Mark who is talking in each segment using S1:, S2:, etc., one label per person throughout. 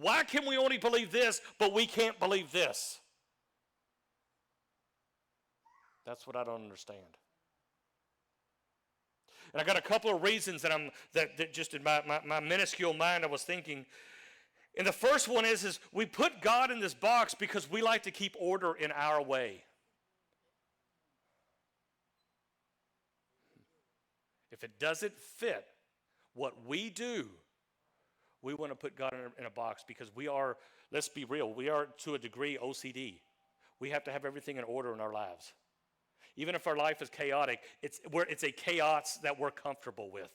S1: Why can we only believe this, but we can't believe this? That's what I don't understand. And I got a couple of reasons that just in my minuscule mind I was thinking. And the first one is we put God in this box because we like to keep order in our way. If it doesn't fit what we do, we want to put God in a box because we are, let's be real, we are to a degree OCD. We have to have everything in order in our lives. Even if our life is chaotic, it's a chaos that we're comfortable with.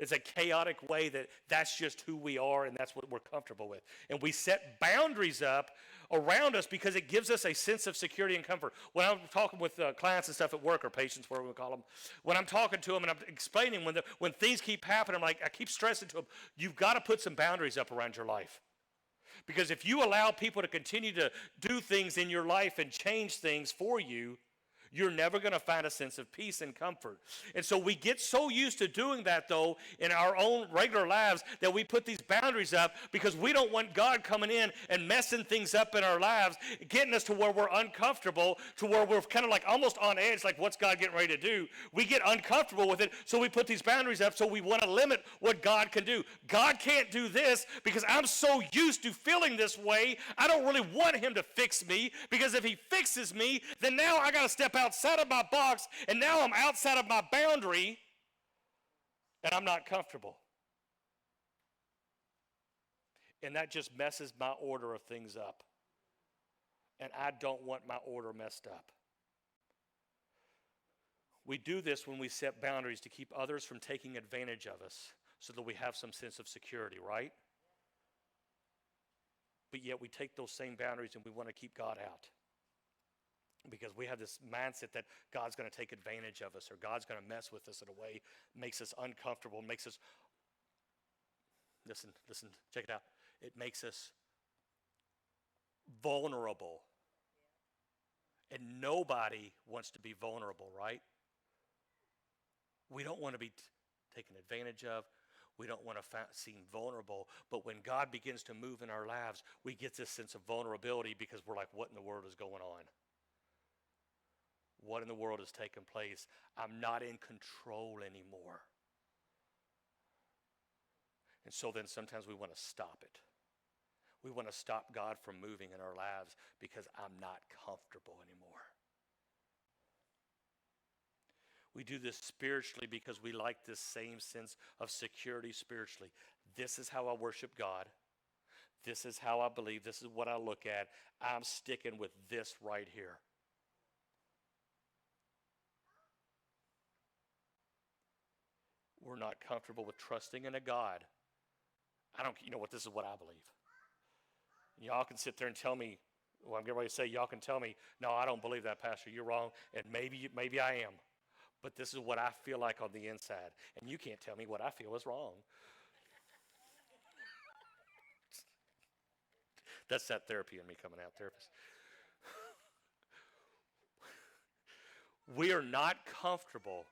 S1: It's a chaotic way that's just who we are and that's what we're comfortable with. And we set boundaries up around us because it gives us a sense of security and comfort. When I'm talking with clients and stuff at work or patients, whatever we call them, when I'm talking to them and I'm explaining when things keep happening, I keep stressing to them, you've got to put some boundaries up around your life. Because if you allow people to continue to do things in your life and change things for you, you're never going to find a sense of peace and comfort. And so we get so used to doing that, though, in our own regular lives that we put these boundaries up because we don't want God coming in and messing things up in our lives, getting us to where we're uncomfortable, to where we're kind of like almost on edge, like what's God getting ready to do? We get uncomfortable with it, so we put these boundaries up so we want to limit what God can do. God can't do this because I'm so used to feeling this way, I don't really want him to fix me because if he fixes me, then now I got to step outside of my box, and now I'm outside of my boundary, and I'm not comfortable. And that just messes my order of things up. And I don't want my order messed up. We do this when we set boundaries to keep others from taking advantage of us so that we have some sense of security, right? But yet we take those same boundaries and we want to keep God out. Because we have this mindset that God's going to take advantage of us or God's going to mess with us in a way that makes us uncomfortable, makes us, listen, check it out. It makes us vulnerable. And nobody wants to be vulnerable, right? We don't want to be taken advantage of. We don't want to seem vulnerable. But when God begins to move in our lives, we get this sense of vulnerability because we're like, what in the world is going on? What in the world has taken place? I'm not in control anymore. And so then sometimes we want to stop it. We want to stop God from moving in our lives because I'm not comfortable anymore. We do this spiritually because we like this same sense of security spiritually. This is how I worship God. This is how I believe. This is what I look at. I'm sticking with this right here. We're not comfortable with trusting in a God. You know what, this is what I believe. Y'all can sit there and tell me, well, I'm getting ready to say, y'all can tell me, no, I don't believe that, Pastor, you're wrong, and maybe I am. But this is what I feel like on the inside, and you can't tell me what I feel is wrong. That's that therapy in me coming out, therapist. We are not comfortable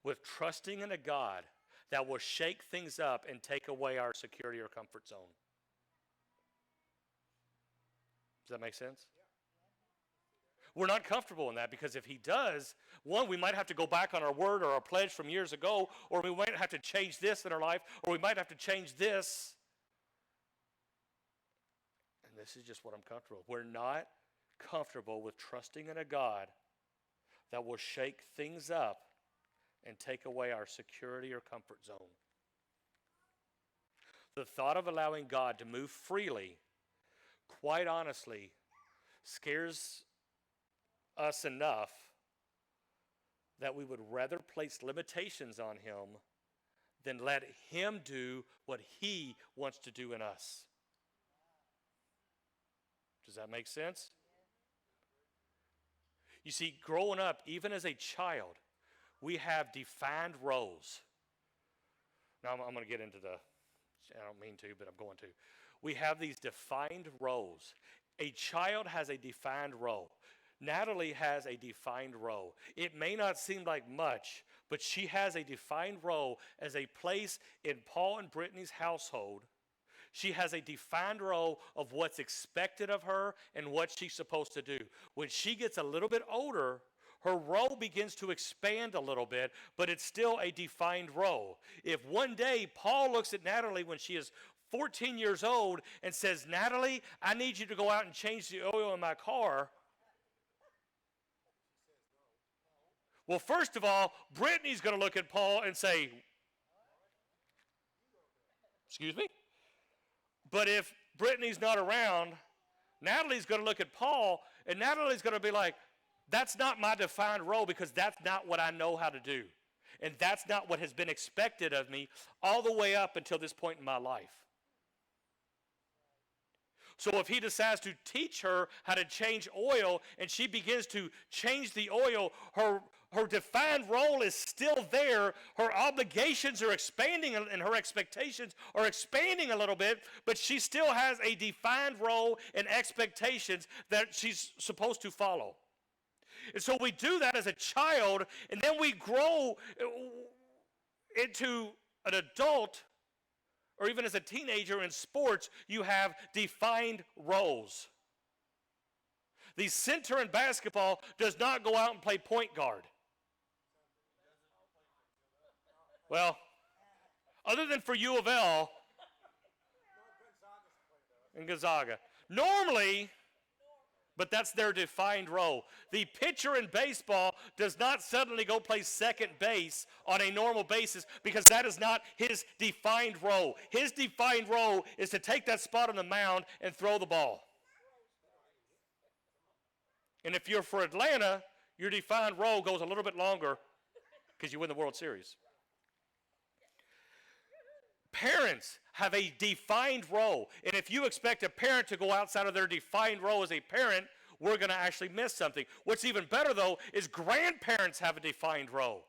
S1: with trusting in a God that will shake things up and take away our security or comfort zone. Does that make sense? We're not comfortable in that because if he does, one, we might have to go back on our word or our pledge from years ago, or we might have to change this in our life, or we might have to change this. And this is just what I'm comfortable with. We're not comfortable with trusting in a God that will shake things up and take away our security or comfort zone. The thought of allowing God to move freely, quite honestly, scares us enough that we would rather place limitations on him than let him do what he wants to do in us. Does that make sense? You see, growing up, even as a child, we have defined roles. Now, I'm going to get into I don't mean to, but I'm going to. We have these defined roles. A child has a defined role. Natalie has a defined role. It may not seem like much, but she has a defined role as a place in Paul and Brittany's household. She has a defined role of what's expected of her and what she's supposed to do. When she gets a little bit older, her role begins to expand a little bit, but it's still a defined role. If one day Paul looks at Natalie when she is 14 years old and says, Natalie, I need you to go out and change the oil in my car. Well, first of all, Brittany's going to look at Paul and say, excuse me? But if Brittany's not around, Natalie's going to look at Paul, and Natalie's going to be like, that's not my defined role because that's not what I know how to do. And that's not what has been expected of me all the way up until this point in my life. So if he decides to teach her how to change oil and she begins to change the oil, her defined role is still there. Her obligations are expanding and her expectations are expanding a little bit, but she still has a defined role and expectations that she's supposed to follow. And so we do that as a child, and then we grow into an adult, or even as a teenager in sports, you have defined roles. The center in basketball does not go out and play point guard. Well, other than for U of L and Gonzaga. Normally, but that's their defined role. The pitcher in baseball does not suddenly go play second base on a normal basis because that is not his defined role. His defined role is to take that spot on the mound and throw the ball. And if you're for Atlanta, your defined role goes a little bit longer because you win the World Series. Parents have a defined role. And if you expect a parent to go outside of their defined role as a parent, we're going to actually miss something. What's even better, though, is grandparents have a defined role.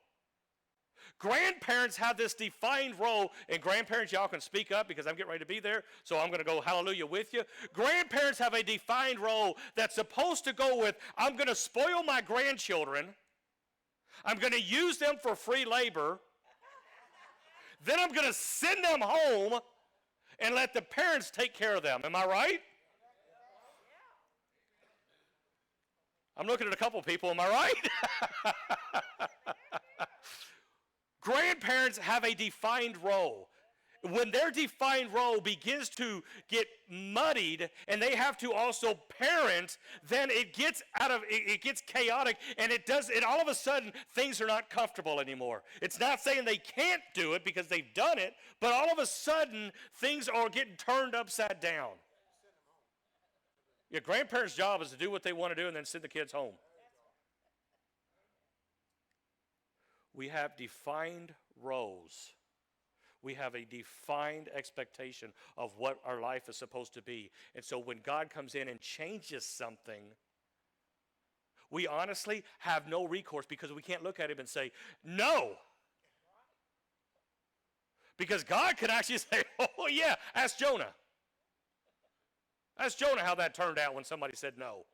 S1: Grandparents have this defined role, and grandparents, y'all can speak up because I'm getting ready to be there, so I'm going to go hallelujah with you. Grandparents have a defined role that's supposed to go with, I'm going to spoil my grandchildren, I'm going to use them for free labor, then I'm going to send them home and let the parents take care of them. Am I right? I'm looking at a couple people. Am I right? Grandparents have a defined role. When their defined role begins to get muddied and they have to also parent, then it gets chaotic, and all of a sudden things are not comfortable anymore. It's not saying they can't do it because they've done it, but all of a sudden things are getting turned upside down. Your grandparents' job is to do what they want to do and then send the kids home. We have defined roles. We have a defined expectation of what our life is supposed to be. And so when God comes in and changes something, we honestly have no recourse because we can't look at him and say, no. Because God could actually say, oh yeah, ask Jonah. Ask Jonah how that turned out when somebody said no.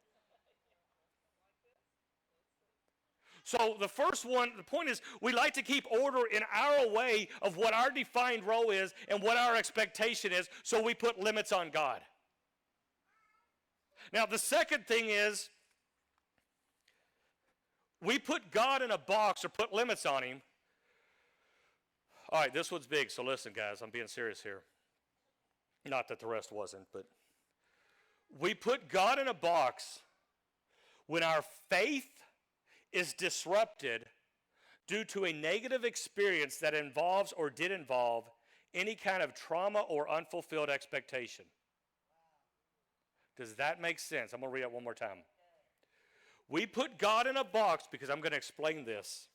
S1: So the first one, the point is, we like to keep order in our way of what our defined role is and what our expectation is, so we put limits on God. Now, the second thing is, we put God in a box or put limits on him. All right, this one's big, so listen, guys, I'm being serious here. Not that the rest wasn't, but we put God in a box when our faith is disrupted due to a negative experience that involves or did involve any kind of trauma or unfulfilled expectation. Does that make sense? I'm going to read it one more time. We put God in a box because I'm going to explain this.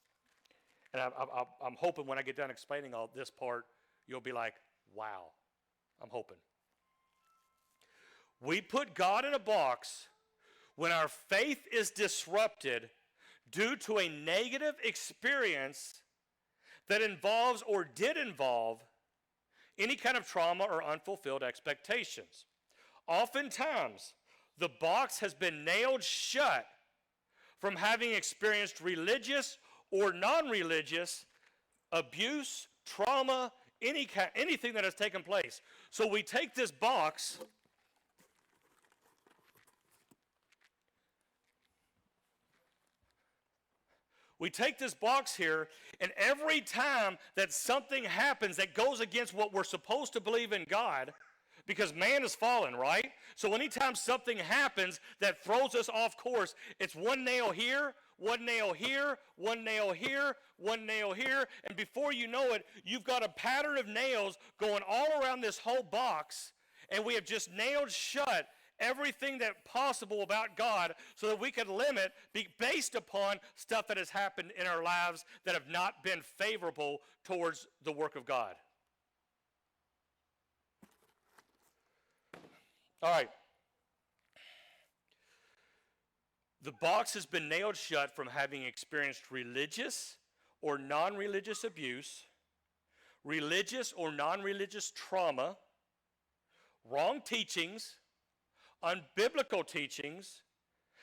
S1: And I'm hoping when I get done explaining all this part, you'll be like, wow. I'm hoping. We put God in a box when our faith is disrupted due to a negative experience that involves or did involve any kind of trauma or unfulfilled expectations. Oftentimes, the box has been nailed shut from having experienced religious or non-religious abuse, trauma, anything that has taken place. So we take this box. We take this box here, and every time that something happens that goes against what we're supposed to believe in God, because man is fallen, right? So anytime something happens that throws us off course, it's one nail here, one nail here, one nail here, one nail here, and before you know it, you've got a pattern of nails going all around this whole box, and we have just nailed shut everything that possible about God so that we can limit based upon stuff that has happened in our lives that have not been favorable towards the work of God. All right. The box has been nailed shut from having experienced religious or non-religious abuse, religious or non-religious trauma, wrong teachings, unbiblical teachings,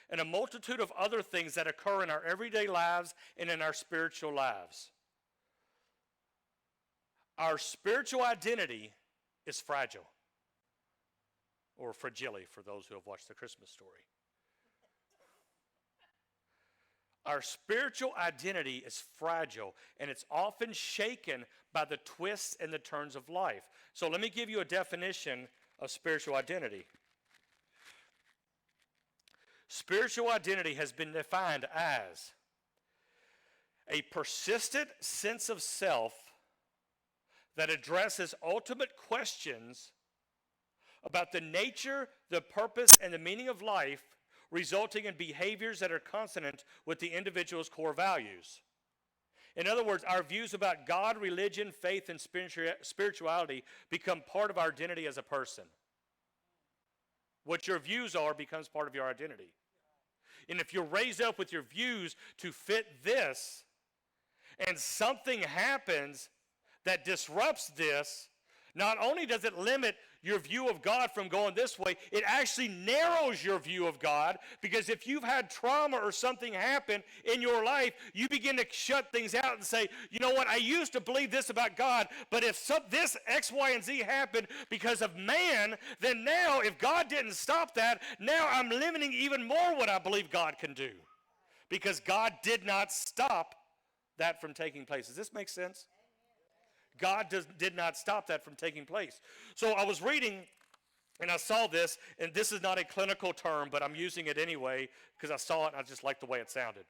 S1: and a multitude of other things that occur in our everyday lives and in our spiritual lives. Our spiritual identity is fragile, or fragile for those who have watched the Christmas Story. Our spiritual identity is fragile, and it's often shaken by the twists and the turns of life. So let me give you a definition of spiritual identity. Spiritual identity has been defined as a persistent sense of self that addresses ultimate questions about the nature, the purpose, and the meaning of life, resulting in behaviors that are consonant with the individual's core values. In other words, our views about God, religion, faith, and spirituality become part of our identity as a person. What your views are becomes part of your identity. And if you're raised up with your views to fit this, and something happens that disrupts this, not only does it limit your view of God from going this way, it actually narrows your view of God, because if you've had trauma or something happen in your life, you begin to shut things out and say, you know what, I used to believe this about God, but if this X, Y, and Z happened because of man, then now if God didn't stop that, now I'm limiting even more what I believe God can do, because God did not stop that from taking place. Does this make sense? God did not stop that from taking place. So I was reading, and I saw this, and this is not a clinical term, but I'm using it anyway because I saw it and I just liked the way it sounded.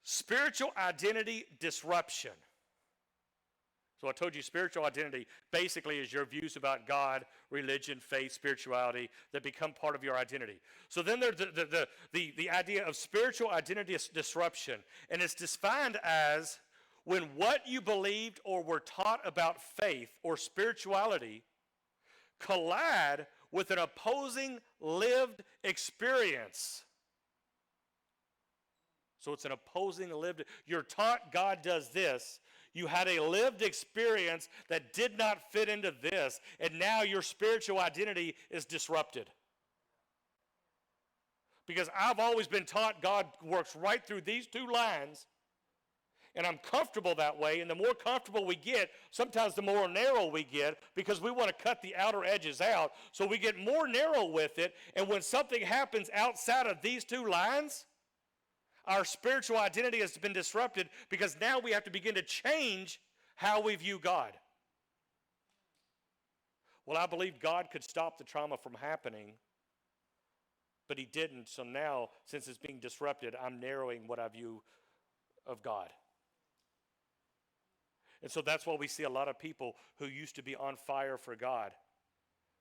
S1: Spiritual identity disruption. So I told you spiritual identity basically is your views about God, religion, faith, spirituality that become part of your identity. So then there's the idea of spiritual identity disruption, and it's defined as when what you believed or were taught about faith or spirituality collide with an opposing lived experience. So it's an opposing lived. You're taught God does this. You had a lived experience that did not fit into this, and now your spiritual identity is disrupted. Because I've always been taught God works right through these two lines, and I'm comfortable that way, and the more comfortable we get, sometimes the more narrow we get, because we want to cut the outer edges out, so we get more narrow with it, and when something happens outside of these two lines, our spiritual identity has been disrupted, because now we have to begin to change how we view God. Well, I believe God could stop the trauma from happening, but he didn't, so now, since it's being disrupted, I'm narrowing what I view of God. And so that's why we see a lot of people who used to be on fire for God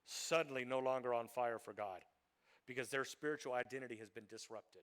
S1: suddenly no longer on fire for God, because their spiritual identity has been disrupted.